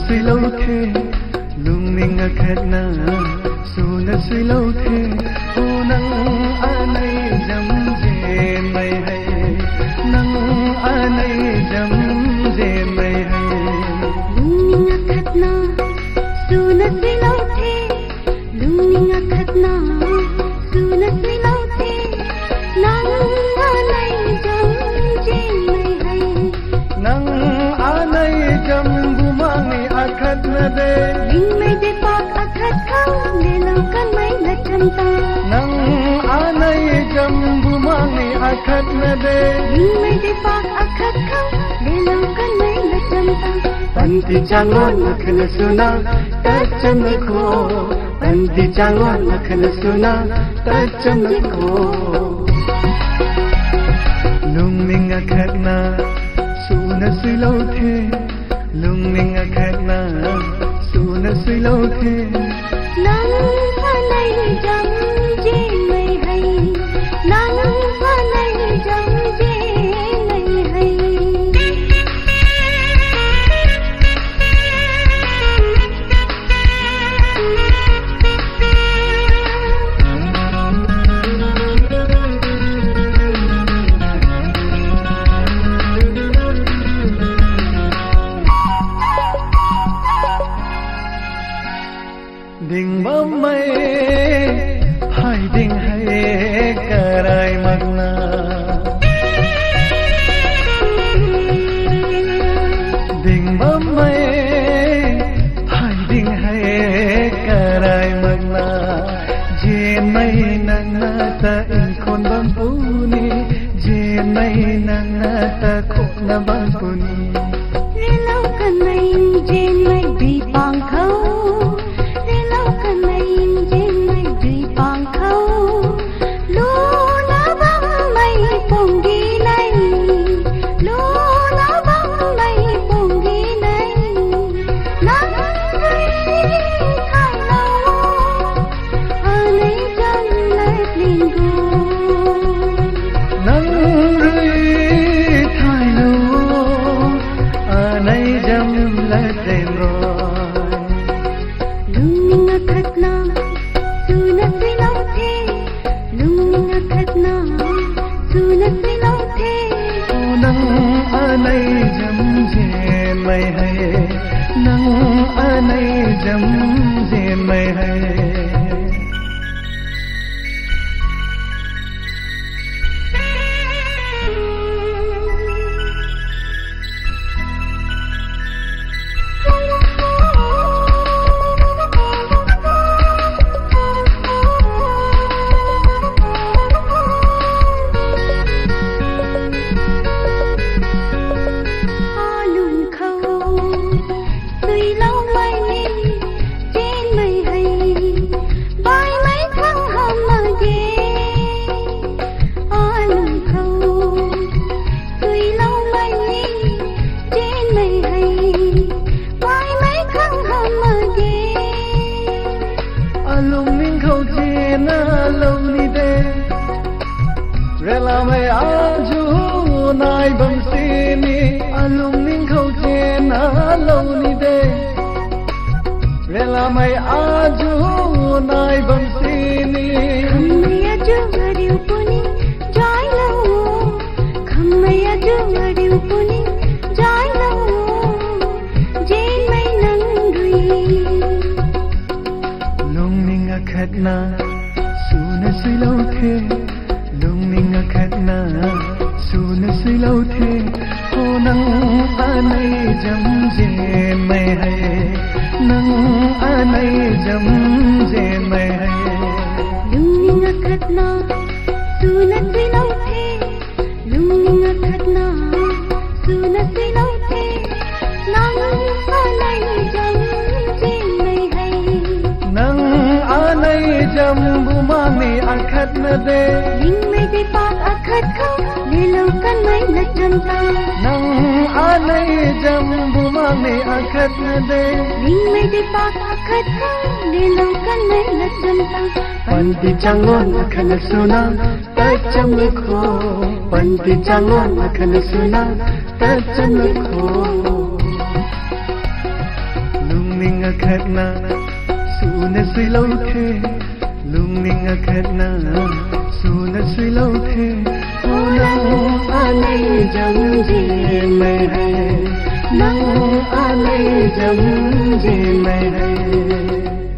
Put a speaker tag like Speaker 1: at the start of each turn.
Speaker 1: suy lâu thế lung ninh khát na su na suy lâu thế ô nắng anay jam je mai hai nắng anay jam je mai hai
Speaker 2: lung ninh khát na su na suy lâu thế lung ninh khát na su na suy lâu thế nắng anay jam je mai hai
Speaker 1: nắng anay jam bumang akhat na de
Speaker 2: ling mai de pak akhat khang le lau kan mai la cham ta
Speaker 1: nang anay jam bumang akhat na de
Speaker 2: ling mai de pak akhat khang le lau kan mai la cham ta
Speaker 1: panti changon makhna suna tacham ko panti changon makhna suna tacham ko lung ning akhat na suna suy lâu thế lung ning akhat na suna suy lâu thế
Speaker 2: nắng anay jam je mai hai nắng anay jam je mai hai
Speaker 1: ding bom mai hai ding hai karai magna ding bom mai hai ding hai karai magna je mai nana ta in kon bam puni je mai nana ta khop na bam puni
Speaker 2: le lau kan mai je mai bi pang khâu
Speaker 1: jam je mai hai rela mai aju nai bam sini alung ning khau chen alo ni de rela mai aju nai bam sini
Speaker 2: khamaya jungariu puni jai lo khamaya jungariu puni jai lo je mai nang rui
Speaker 1: lung ning akhat na su na suy lâu thế lung ning khát na su na suy lâu thế cô nắng anay jam je mai hai nắng anay jam je mai hai
Speaker 2: lung ning khát na su na suy lâu thế lung ning khát na su na suy lâu thế nắng anay jam je mai hai
Speaker 1: nắng anay jam bumani akhat na de
Speaker 2: ling mai de pak akhat khang le lau kan mai la cham ta
Speaker 1: nắng anay jam bumani akhat na de
Speaker 2: ling mai de pak akhat khang le lau kan mai la cham ta
Speaker 1: panti changon makhna suna tacham ko panti changon makhna suna tacham ko lungning khadna suna silau the lungning khadna suna silau the nang anai jam je मैं है nang anai jam je मैं है